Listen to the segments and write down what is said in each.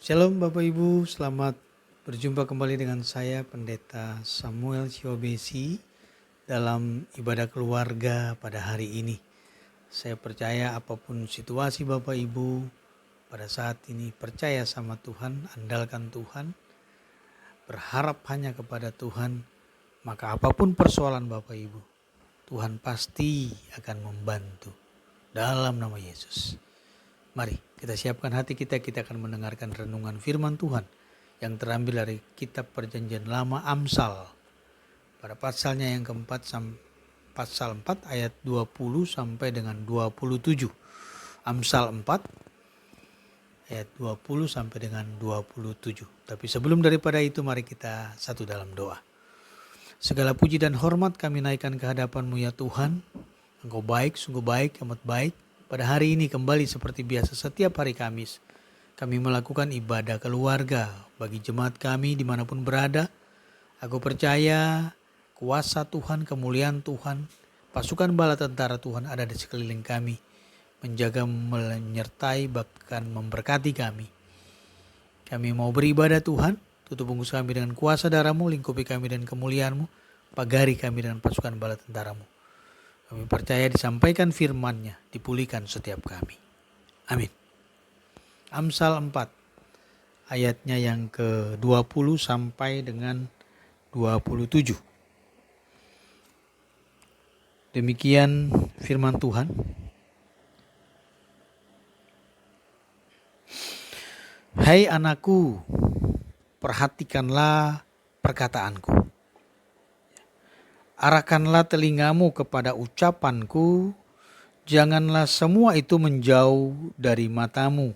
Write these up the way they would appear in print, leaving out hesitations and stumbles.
Shalom Bapak Ibu, selamat berjumpa kembali dengan saya Pendeta Samuel Siobesi dalam ibadah keluarga pada hari ini. Saya percaya apapun situasi Bapak Ibu pada saat ini, percaya sama Tuhan, andalkan Tuhan, berharap hanya kepada Tuhan, maka apapun persoalan Bapak Ibu, Tuhan pasti akan membantu dalam nama Yesus. Mari kita siapkan hati kita akan mendengarkan renungan firman Tuhan yang terambil dari kitab Perjanjian Lama Amsal pada pasalnya yang keempat, pasal 4 ayat 20 sampai dengan 27. Amsal 4 ayat 20 sampai dengan 27. Tapi sebelum daripada itu, mari kita satu dalam doa. Segala puji dan hormat kami naikkan ke hadapan-Mu ya Tuhan. Engkau baik, sungguh baik, amat baik. Pada hari ini kembali seperti biasa setiap hari Kamis, kami melakukan ibadah keluarga bagi jemaat kami dimanapun berada. Aku percaya kuasa Tuhan, kemuliaan Tuhan, pasukan bala tentara Tuhan ada di sekeliling kami, menjaga, menyertai, bahkan memberkati kami. Kami mau beribadah Tuhan, tutup bungkus kami dengan kuasa darah-Mu, lingkupi kami dengan kemuliaan-Mu, pagari kami dengan pasukan bala tentara-Mu. Kami percaya disampaikan firman-Nya, dipulihkan setiap kami. Amin. Amsal 4, ayatnya yang ke-20 sampai dengan 27. Demikian firman Tuhan. Hai anakku, perhatikanlah perkataanku. Arahkanlah telingamu kepada ucapanku, janganlah semua itu menjauh dari matamu.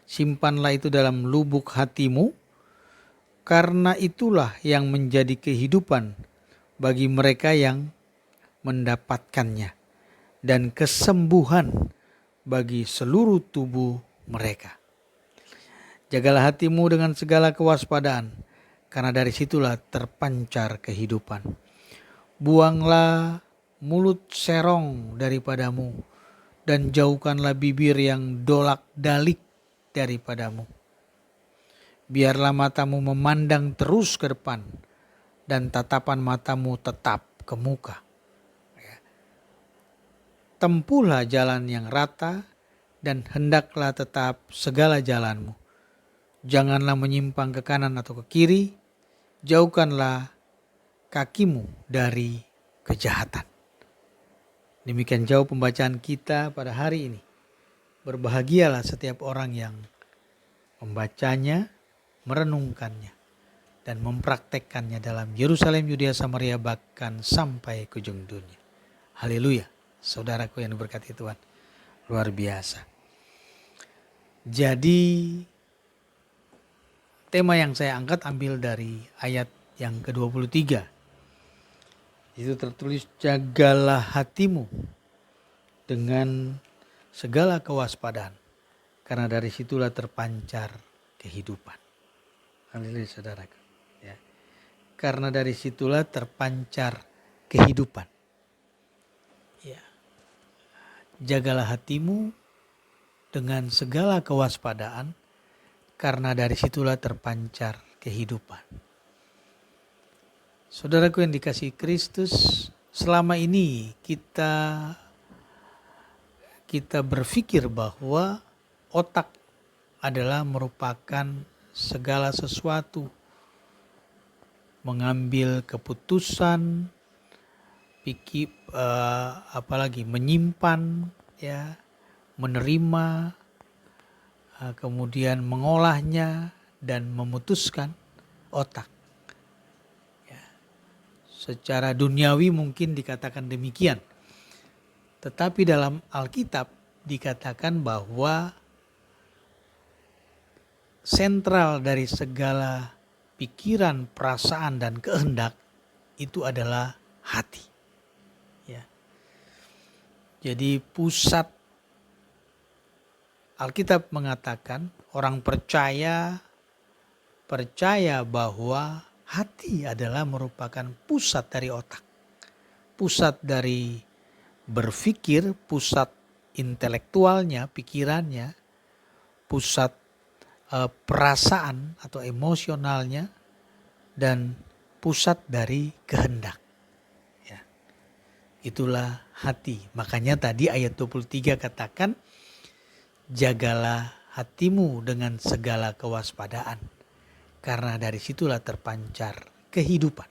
Simpanlah itu dalam lubuk hatimu, karena itulah yang menjadi kehidupan bagi mereka yang mendapatkannya, dan kesembuhan bagi seluruh tubuh mereka. Jagalah hatimu dengan segala kewaspadaan, karena dari situlah terpancar kehidupan. Buanglah mulut serong daripadamu, dan jauhkanlah bibir yang dolak-dalik daripadamu. Biarlah matamu memandang terus ke depan, dan tatapan matamu tetap ke muka. Tempuhlah jalan yang rata, dan hendaklah tetap segala jalanmu. Janganlah menyimpang ke kanan atau ke kiri, jauhkanlah kakimu dari kejahatan. Demikian jauh pembacaan kita pada hari ini. Berbahagialah setiap orang yang membacanya, merenungkannya, dan mempraktekkannya dalam Yerusalem, Yudea, Samaria, bahkan sampai ke ujung dunia. Haleluya, saudaraku yang diberkati Tuhan. Luar biasa. Jadi tema yang saya angkat ambil dari ayat yang ke-23. Itu tertulis, jagalah hatimu dengan segala kewaspadaan, karena dari situlah terpancar kehidupan. Haleluya saudaraku. Ya. Karena dari situlah terpancar kehidupan. Ya. Jagalah hatimu dengan segala kewaspadaan, karena dari situlah terpancar kehidupan. Saudaraku yang dikasihi Kristus, selama ini kita berpikir bahwa otak adalah merupakan segala sesuatu, mengambil keputusan, apalagi menyimpan, ya, menerima, kemudian mengolahnya dan memutuskan otak. Secara duniawi mungkin dikatakan demikian. Tetapi dalam Alkitab dikatakan bahwa sentral dari segala pikiran, perasaan, dan kehendak itu adalah hati. Ya. Jadi pusat, Alkitab mengatakan orang percaya bahwa hati adalah merupakan pusat dari otak, pusat dari berpikir, pusat intelektualnya, pikirannya, pusat perasaan atau emosionalnya dan pusat dari kehendak. Ya, itulah hati. Makanya tadi ayat 23 katakan, jagalah hatimu dengan segala kewaspadaan, karena dari situlah terpancar kehidupan.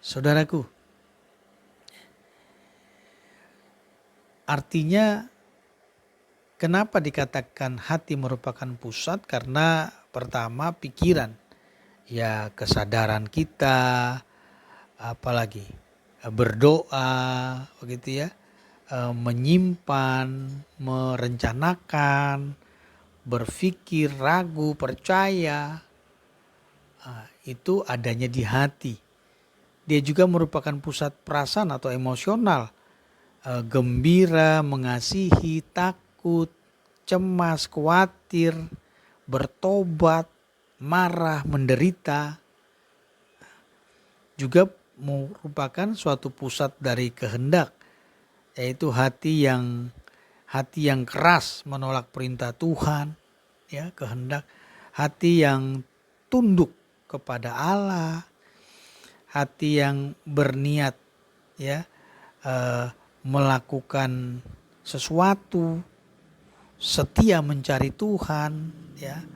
Saudaraku, artinya kenapa dikatakan hati merupakan pusat? Karena pertama pikiran, ya kesadaran kita, apalagi berdoa, begitu ya, menyimpan, merencanakan, berpikir, ragu, percaya, itu adanya di hati. Dia juga merupakan pusat perasaan atau emosional, gembira, mengasihi, takut, cemas, khawatir, bertobat, marah, menderita. Juga merupakan suatu pusat dari kehendak, yaitu hati yang keras menolak perintah Tuhan, ya, kehendak, hati yang tunduk kepada Allah, hati yang berniat, ya, melakukan sesuatu, setia mencari Tuhan, ya,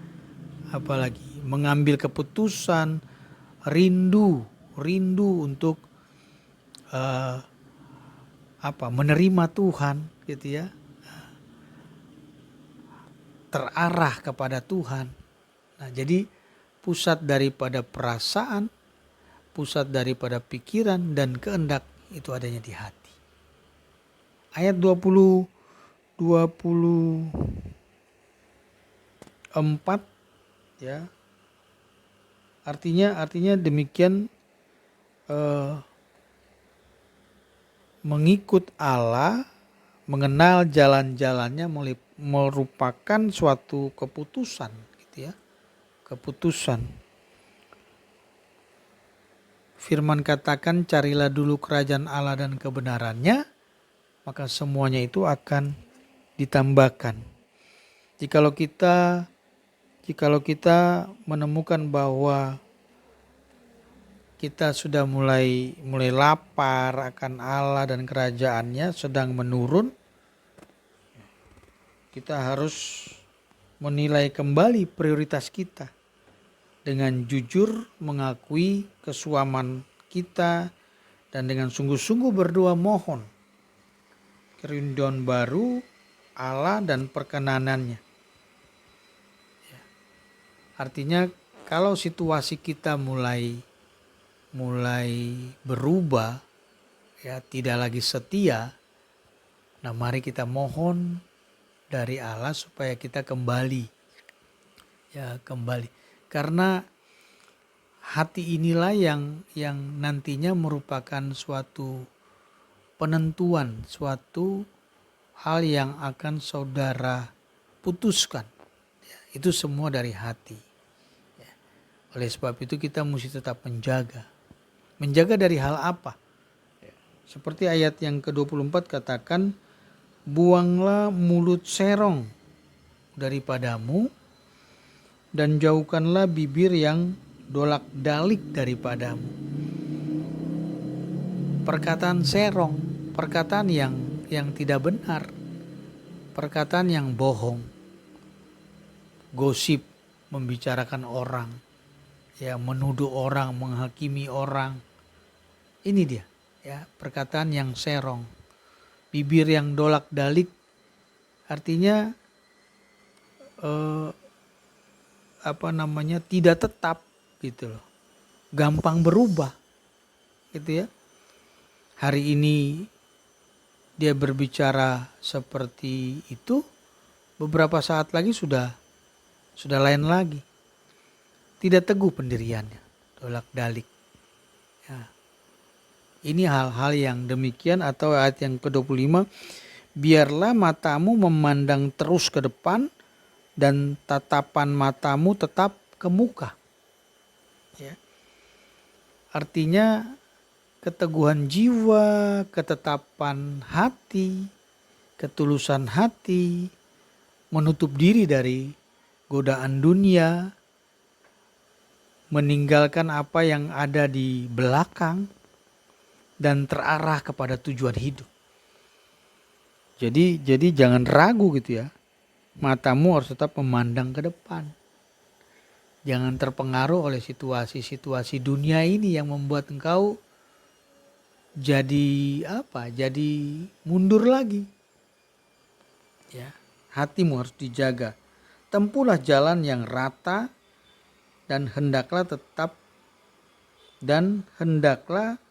apalagi mengambil keputusan, rindu untuk menerima Tuhan, gitu ya, terarah kepada Tuhan. Nah, jadi pusat daripada perasaan, pusat daripada pikiran dan kehendak itu adanya di hati. Ayat 24 ya. Artinya demikian, mengikut Allah, mengenal jalan-jalannya merupakan suatu keputusan, gitu ya. Keputusan. Firman katakan, carilah dulu kerajaan Allah dan kebenarannya, maka semuanya itu akan ditambahkan. Jikalau kita menemukan bahwa kita sudah mulai lapar akan Allah dan kerajaannya sedang menurun, kita harus menilai kembali prioritas kita dengan jujur mengakui kesuaman kita dan dengan sungguh-sungguh berdoa mohon kerinduan baru Allah dan perkenanannya. Artinya kalau situasi kita mulai berubah, ya, tidak lagi setia, nah mari kita mohon dari Allah supaya kita kembali, ya, kembali. Karena hati inilah yang nantinya merupakan suatu penentuan, suatu hal yang akan saudara putuskan. Ya, itu semua dari hati. Ya. Oleh sebab itu kita mesti tetap menjaga. Menjaga dari hal apa? Ya. Seperti ayat yang ke-24 katakan, buanglah mulut serong daripadamu dan jauhkanlah bibir yang dolak-dalik daripadamu. Perkataan serong, perkataan yang tidak benar, perkataan yang bohong, gosip, membicarakan orang, ya, menuduh orang, menghakimi orang. Ini dia, ya, perkataan yang serong. Bibir yang dolak-dalik artinya tidak tetap, gitu loh. Gampang berubah, gitu ya. Hari ini dia berbicara seperti itu, beberapa saat lagi sudah lain lagi. Tidak teguh pendiriannya, dolak-dalik. Ya. Ini hal-hal yang demikian. Atau ayat yang ke-25, biarlah matamu memandang terus ke depan dan tatapan matamu tetap ke muka. Ya. Artinya keteguhan jiwa, ketetapan hati, ketulusan hati, menutup diri dari godaan dunia, meninggalkan apa yang ada di belakang, dan terarah kepada tujuan hidup. Jadi jangan ragu gitu ya. Matamu harus tetap memandang ke depan. Jangan terpengaruh oleh situasi-situasi dunia ini yang membuat engkau jadi Jadi mundur lagi. Ya, hatimu harus dijaga. Tempuhlah jalan yang rata dan hendaklah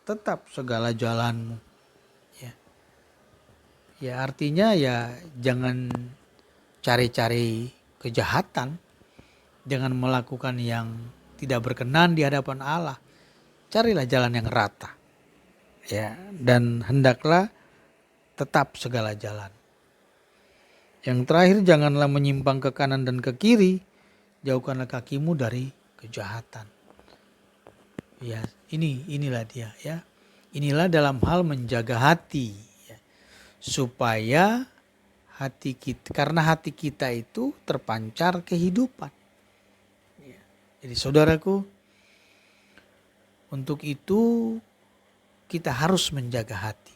tetap segala jalanmu. Ya artinya ya jangan cari-cari kejahatan, jangan melakukan yang tidak berkenan di hadapan Allah. Carilah jalan yang rata. Ya, dan hendaklah tetap segala jalan. Yang terakhir, janganlah menyimpang ke kanan dan ke kiri, jauhkanlah kakimu dari kejahatan. Ya, inilah dia ya. Inilah dalam hal menjaga hati ya. Supaya karena hati kita itu terpancar kehidupan. Ya. Jadi saudaraku, untuk itu kita harus menjaga hati.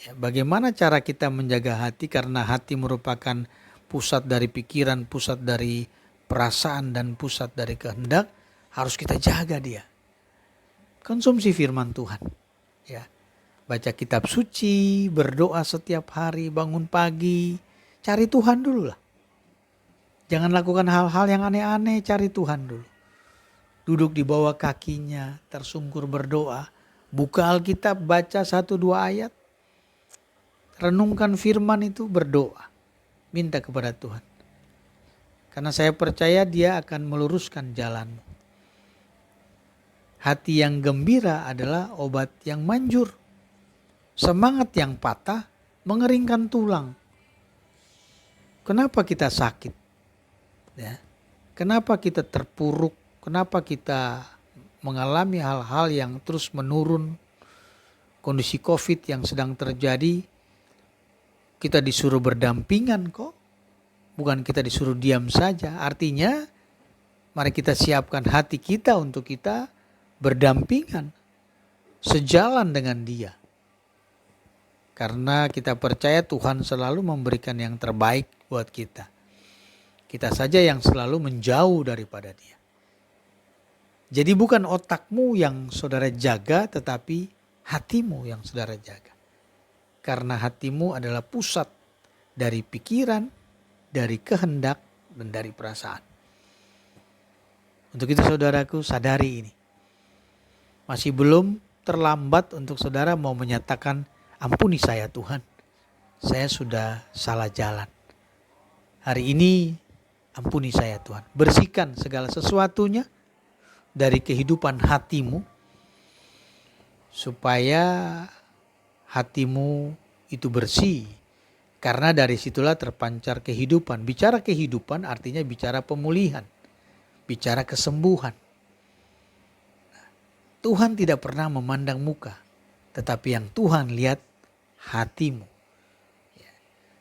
Ya, bagaimana cara kita menjaga hati? Karena hati merupakan pusat dari pikiran, pusat dari perasaan, dan pusat dari kehendak. Harus kita jaga dia. Konsumsi firman Tuhan. Ya, baca kitab suci, berdoa setiap hari, bangun pagi. Cari Tuhan dulu lah. Jangan lakukan hal-hal yang aneh-aneh, cari Tuhan dulu. Duduk di bawah kakinya, tersungkur berdoa. Buka Alkitab, baca 1-2 ayat. Renungkan firman itu, berdoa. Minta kepada Tuhan. Karena saya percaya dia akan meluruskan jalanmu. Hati yang gembira adalah obat yang manjur. Semangat yang patah mengeringkan tulang. Kenapa kita sakit? Ya. Kenapa kita terpuruk? Kenapa kita mengalami hal-hal yang terus menurun? Kondisi COVID yang sedang terjadi, kita disuruh berdampingan kok. Bukan kita disuruh diam saja. Artinya mari kita siapkan hati kita untuk kita berdampingan, sejalan dengan dia. Karena kita percaya Tuhan selalu memberikan yang terbaik buat kita. Kita saja yang selalu menjauh daripada dia. Jadi bukan otakmu yang saudara jaga, tetapi hatimu yang saudara jaga. Karena hatimu adalah pusat dari pikiran, dari kehendak, dan dari perasaan. Untuk itu saudaraku, sadari ini. Masih belum terlambat untuk saudara mau menyatakan, ampuni saya Tuhan, saya sudah salah jalan. Hari ini ampuni saya Tuhan. Bersihkan segala sesuatunya dari kehidupan hatimu, supaya hatimu itu bersih. Karena dari situlah terpancar kehidupan. Bicara kehidupan artinya bicara pemulihan, bicara kesembuhan. Tuhan tidak pernah memandang muka, tetapi yang Tuhan lihat hatimu.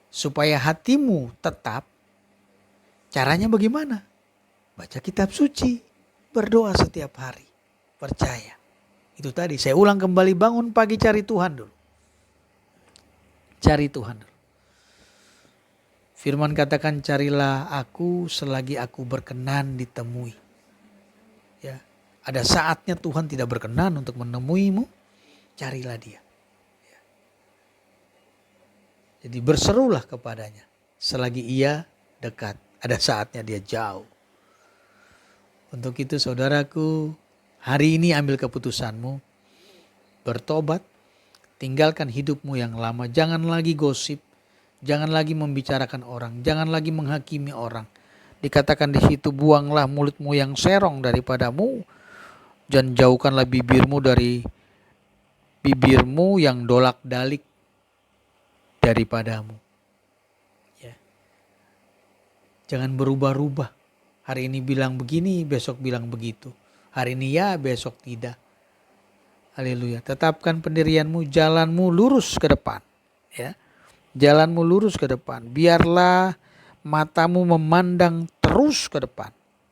Supaya hatimu tetap, caranya bagaimana? Baca kitab suci, berdoa setiap hari, percaya. Itu tadi saya ulang kembali, bangun pagi cari Tuhan dulu. Cari Tuhan dulu. Firman katakan, carilah aku selagi aku berkenan ditemui. Ya. Ada saatnya Tuhan tidak berkenan untuk menemuimu, carilah dia. Ya. Jadi berserulah kepadanya selagi ia dekat. Ada saatnya dia jauh. Untuk itu saudaraku, hari ini ambil keputusanmu, bertobat, tinggalkan hidupmu yang lama, jangan lagi gosip, jangan lagi membicarakan orang, jangan lagi menghakimi orang. Dikatakan di situ, buanglah mulutmu yang serong daripadamu, dan jauhkanlah bibirmu dari bibirmu yang dolak-dalik daripadamu. Ya. Jangan berubah-ubah. Hari ini bilang begini, besok bilang begitu. Hari ini ya, besok tidak. Haleluya. Tetapkan pendirianmu, jalanmu lurus ke depan. Ya. Jalanmu lurus ke depan. Biarlah matamu memandang terus ke depan,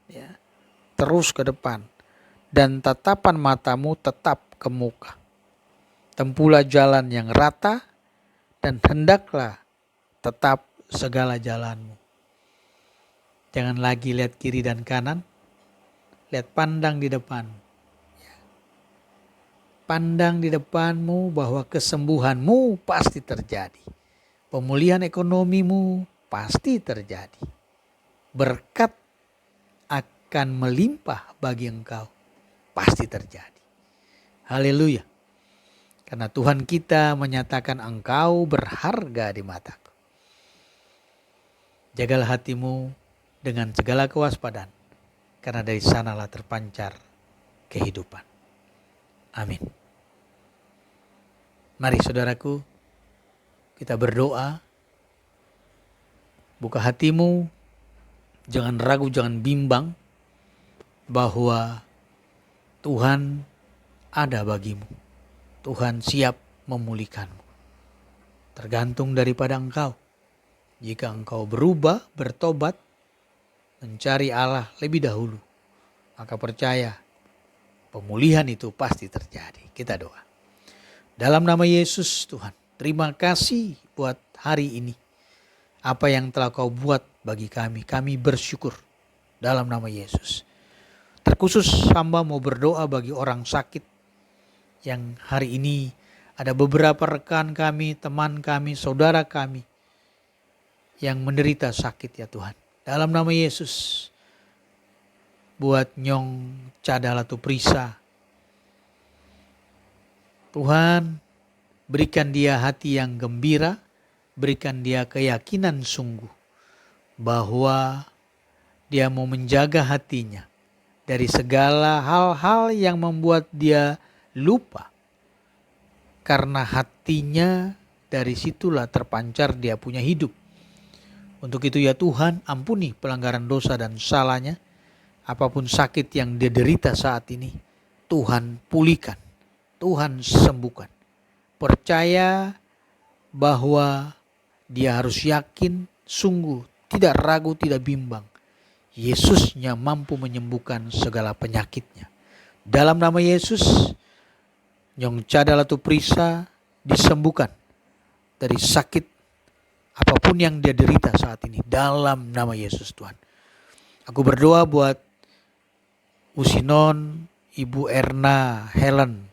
ya, terus ke depan, dan tatapan matamu tetap ke muka. Tempuhlah jalan yang rata, dan hendaklah tetap segala jalanmu. Jangan lagi lihat kiri dan kanan, lihat pandang di depan. Pandang di depanmu bahwa kesembuhanmu pasti terjadi. Pemulihan ekonomimu pasti terjadi. Berkat akan melimpah bagi engkau, pasti terjadi. Haleluya. Karena Tuhan kita menyatakan engkau berharga di mataku. Jagalah hatimu dengan segala kewaspadaan, karena dari sanalah terpancar kehidupan. Amin. Mari saudaraku, kita berdoa. Buka hatimu, jangan ragu, jangan bimbang bahwa Tuhan ada bagimu. Tuhan siap memulihkanmu. Tergantung daripada engkau. Jika engkau berubah, bertobat, mencari Allah lebih dahulu, maka percaya pemulihan itu pasti terjadi. Kita doa. Dalam nama Yesus Tuhan, terima kasih buat hari ini. Apa yang telah kau buat bagi kami bersyukur dalam nama Yesus. Terkhusus hamba mau berdoa bagi orang sakit yang hari ini ada beberapa rekan kami, teman kami, saudara kami yang menderita sakit ya Tuhan. Dalam nama Yesus, buat Nyong Cadalatu Prisa, Tuhan, berikan dia hati yang gembira, berikan dia keyakinan sungguh bahwa dia mau menjaga hatinya dari segala hal-hal yang membuat dia lupa. Karena hatinya dari situlah terpancar dia punya hidup. Untuk itu ya Tuhan, ampuni pelanggaran dosa dan salahnya. Apapun sakit yang dia derita saat ini, Tuhan pulihkan. Tuhan sembuhkan. Percaya bahwa dia harus yakin, sungguh, tidak ragu, tidak bimbang. Yesusnya mampu menyembuhkan segala penyakitnya. Dalam nama Yesus, Nyong Cadalatu Prisa disembuhkan dari sakit apapun yang dia derita saat ini. Dalam nama Yesus Tuhan. Aku berdoa buat Usinon, Ibu Erna, Helen.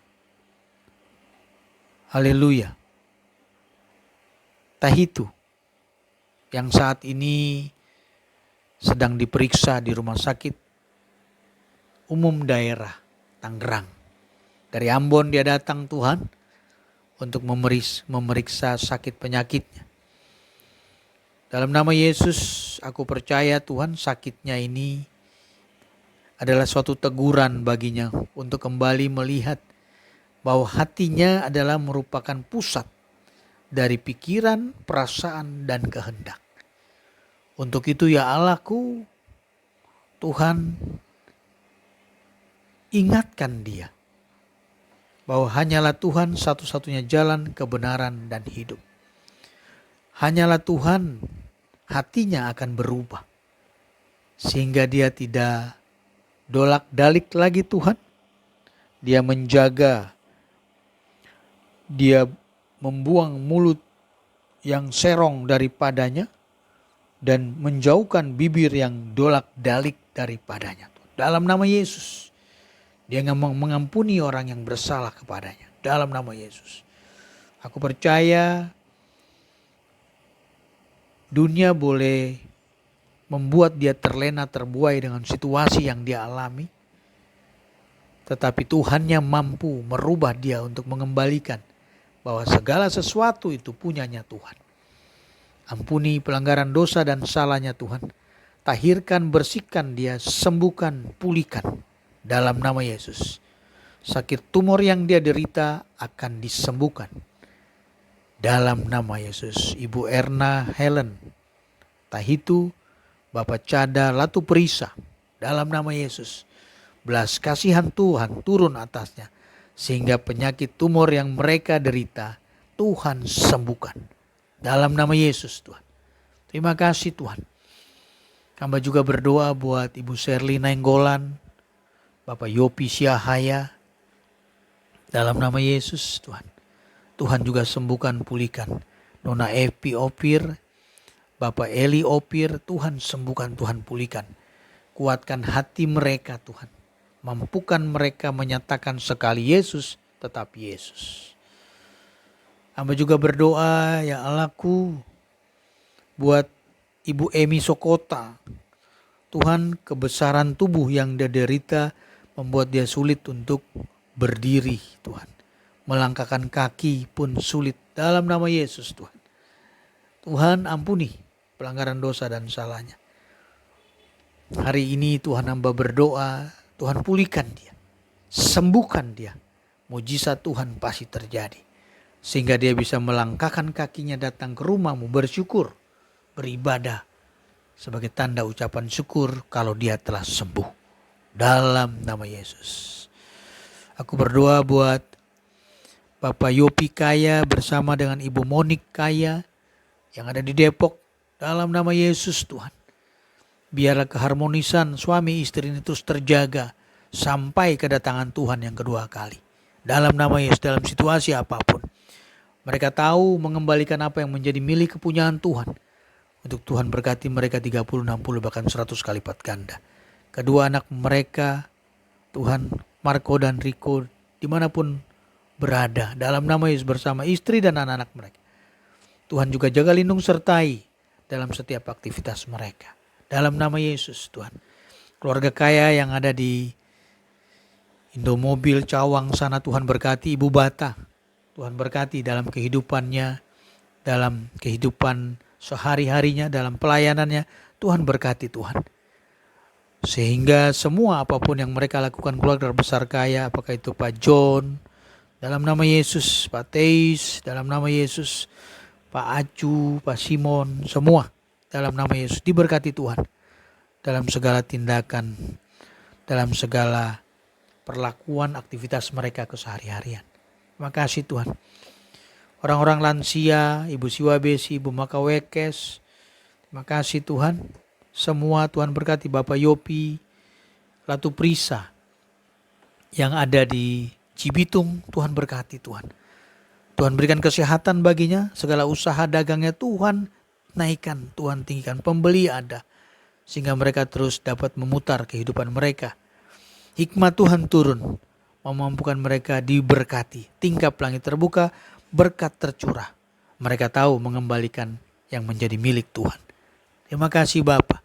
Haleluya. Tahitu yang saat ini sedang diperiksa di rumah sakit umum daerah Tangerang. Dari Ambon dia datang Tuhan untuk memeriksa sakit penyakitnya. Dalam nama Yesus aku percaya Tuhan sakitnya ini adalah suatu teguran baginya untuk kembali melihat bahwa hatinya adalah merupakan pusat dari pikiran, perasaan, dan kehendak. Untuk itu ya Allahku, Tuhan ingatkan dia bahwa hanyalah Tuhan satu-satunya jalan kebenaran dan hidup. Hanyalah Tuhan hatinya akan berubah. Sehingga dia tidak dolak-dalik lagi Tuhan. Dia menjaga, dia membuang mulut yang serong daripadanya dan menjauhkan bibir yang dolak-dalik daripadanya. Dalam nama Yesus, dia mengampuni orang yang bersalah kepadanya. Dalam nama Yesus, aku percaya dunia boleh membuat dia terlena, terbuai dengan situasi yang dia alami. Tetapi Tuhannya mampu merubah dia untuk mengembalikan bahwa segala sesuatu itu punyanya Tuhan. Ampuni pelanggaran dosa dan salahnya Tuhan. Tahirkan, bersihkan dia, sembuhkan, pulihkan. Dalam nama Yesus. Sakit tumor yang dia derita akan disembuhkan. Dalam nama Yesus. Ibu Erna Helen Tahitu, Bapak Cadalatu Prisa. Dalam nama Yesus. Belas kasihan Tuhan turun atasnya. Sehingga penyakit tumor yang mereka derita, Tuhan sembuhkan. Dalam nama Yesus Tuhan. Terima kasih Tuhan. Hamba juga berdoa buat Ibu Sherly Nainggolan, Bapak Yopi Siahaya. Dalam nama Yesus Tuhan. Tuhan juga sembuhkan, pulihkan. Nona Epi Opir, Bapak Eli Opir, Tuhan sembuhkan, Tuhan pulihkan. Kuatkan hati mereka Tuhan. Mampukan mereka menyatakan sekali Yesus tetap Yesus. Hamba juga berdoa, ya Allahku, buat Ibu Emi Sokota. Tuhan, kebesaran tubuh yang dia derita membuat dia sulit untuk berdiri Tuhan. Melangkahkan kaki pun sulit dalam nama Yesus Tuhan. Tuhan ampuni pelanggaran dosa dan salahnya. Hari ini Tuhan hamba berdoa, Tuhan pulihkan dia. Sembuhkan dia. Mujizat Tuhan pasti terjadi. Sehingga dia bisa melangkahkan kakinya datang ke rumahmu bersyukur, beribadah. Sebagai tanda ucapan syukur kalau dia telah sembuh. Dalam nama Yesus. Aku berdoa buat Bapak Yopi Kaya bersama dengan Ibu Monik Kaya yang ada di Depok. Dalam nama Yesus Tuhan. Biarlah keharmonisan suami istri ini terus terjaga sampai kedatangan Tuhan yang kedua kali. Dalam nama Yesus, dalam situasi apapun. Mereka tahu mengembalikan apa yang menjadi milik kepunyaan Tuhan. Untuk Tuhan berkati mereka 30, 60, bahkan 100 kali lipat ganda. Kedua anak mereka, Tuhan, Marco dan Rico, dimanapun berada. Dalam nama Yesus bersama istri dan anak-anak mereka. Tuhan juga jaga lindung sertai dalam setiap aktivitas mereka. Dalam nama Yesus Tuhan. Keluarga Kaya yang ada di Indomobil Cawang sana, Tuhan berkati. Ibu Bata, Tuhan berkati dalam kehidupannya, dalam kehidupan sehari-harinya, dalam pelayanannya. Tuhan berkati Tuhan. Sehingga semua apapun yang mereka lakukan keluarga besar Kaya, apakah itu Pak John, dalam nama Yesus, Pak Teis, dalam nama Yesus, Pak Acu, Pak Simon, semua dalam nama Yesus diberkati Tuhan. Dalam segala tindakan, dalam segala perlakuan aktivitas mereka kesehari-harian. Terima kasih Tuhan. Orang-orang lansia, Ibu Siwa Besi, Ibu Makawekes, terima kasih Tuhan. Semua Tuhan berkati. Bapak Yopi, Latu Prisa yang ada di Cibitung, Tuhan berkati Tuhan. Tuhan berikan kesehatan baginya, segala usaha dagangnya Tuhan naikkan, Tuhan tinggikan, pembeli ada. Sehingga mereka terus dapat memutar kehidupan mereka. Hikmat Tuhan turun, memampukan mereka diberkati. Tingkap langit terbuka, berkat tercurah. Mereka tahu mengembalikan yang menjadi milik Tuhan. Terima kasih Bapa,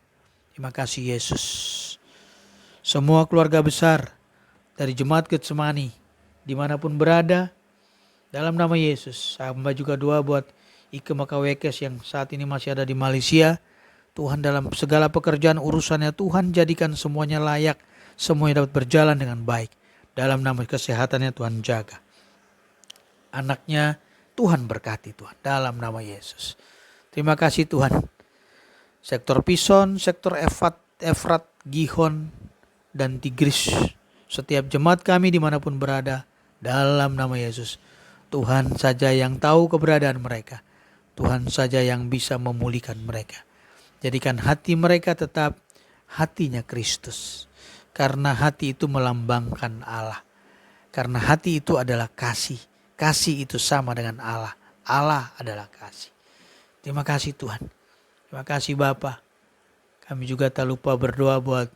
terima kasih Yesus. Semua keluarga besar dari Jemaat Getsemani, dimanapun berada, dalam nama Yesus, hamba juga doa buat Ike Makawekes yang saat ini masih ada di Malaysia. Tuhan dalam segala pekerjaan urusannya, Tuhan jadikan semuanya layak, semuanya dapat berjalan dengan baik. Dalam nama kesehatannya Tuhan jaga. Anaknya Tuhan berkati Tuhan, dalam nama Yesus. Terima kasih Tuhan. Sektor Pison, sektor Efrat, Gihon, dan Tigris. Setiap jemaat kami dimanapun berada, dalam nama Yesus. Tuhan saja yang tahu keberadaan mereka. Tuhan saja yang bisa memulihkan mereka. Jadikan hati mereka tetap hatinya Kristus. Karena hati itu melambangkan Allah. Karena hati itu adalah kasih. Kasih itu sama dengan Allah. Allah adalah kasih. Terima kasih Tuhan. Terima kasih Bapa. Kami juga tak lupa berdoa buat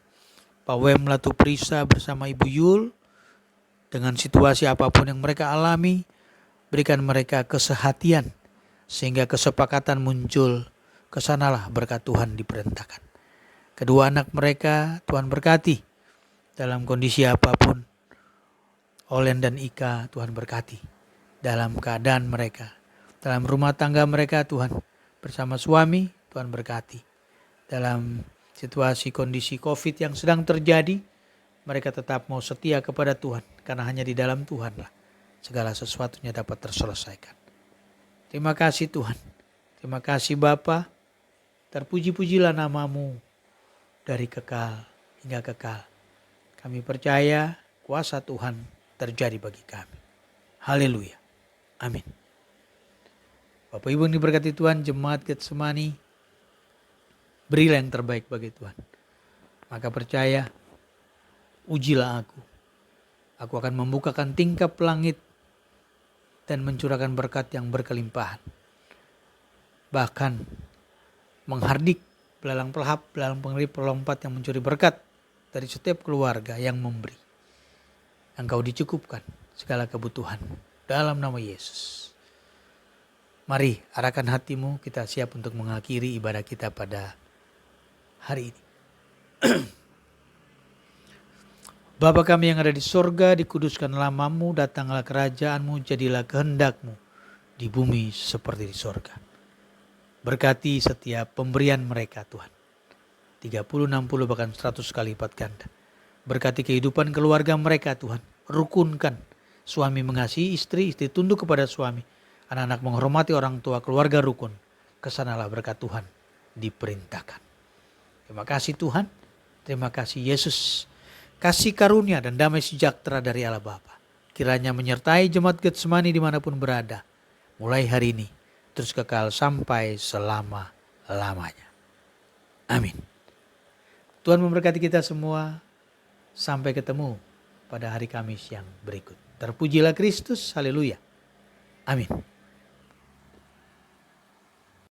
Pak Wem Latu Prisa bersama Ibu Yul. Dengan situasi apapun yang mereka alami, berikan mereka kesehatian. Sehingga kesepakatan muncul. Kesanalah berkat Tuhan diperintahkan. Kedua anak mereka Tuhan berkati. Dalam kondisi apapun. Olen dan Ika Tuhan berkati. Dalam keadaan mereka. Dalam rumah tangga mereka Tuhan. Bersama suami Tuhan berkati. Dalam situasi kondisi COVID yang sedang terjadi. Mereka tetap mau setia kepada Tuhan. Karena hanya di dalam Tuhanlah segala sesuatunya dapat terselesaikan. Terima kasih Tuhan. Terima kasih Bapa. Terpuji-pujilah namamu dari kekal hingga kekal. Kami percaya kuasa Tuhan terjadi bagi kami. Haleluya. Amin. Bapak Ibu yang diberkati Tuhan, Jemaat Getsemani, Berilah yang terbaik bagi Tuhan. Maka percaya, ujilah aku. Aku akan membukakan tingkap langit dan mencurahkan berkat yang berkelimpahan. Bahkan menghardik belalang pelahap, belalang pengerik pelompat yang mencuri berkat dari setiap keluarga yang memberi. Engkau dicukupkan segala kebutuhan dalam nama Yesus. Mari arahkan hatimu, kita siap untuk mengakhiri ibadah kita pada hari ini. Bapa kami yang ada di sorga, dikuduskanlah namamu, datanglah kerajaanmu, jadilah kehendakmu di bumi seperti di sorga. Berkati setiap pemberian mereka Tuhan. 30, 60 bahkan 100 kali lipat ganda. Berkati kehidupan keluarga mereka Tuhan. Rukunkan. Suami mengasihi istri, istri tunduk kepada suami. Anak-anak menghormati orang tua, keluarga rukun. Kesanalah berkat Tuhan diperintahkan. Terima kasih Tuhan. Terima kasih Yesus. Kasih karunia dan damai sejahtera dari Allah Bapa kiranya menyertai jemaat Getsemani dimanapun berada. Mulai hari ini terus kekal sampai selama-lamanya. Amin. Tuhan memberkati kita semua. Sampai ketemu pada hari Kamis yang berikut. Terpujilah Kristus. Haleluya. Amin.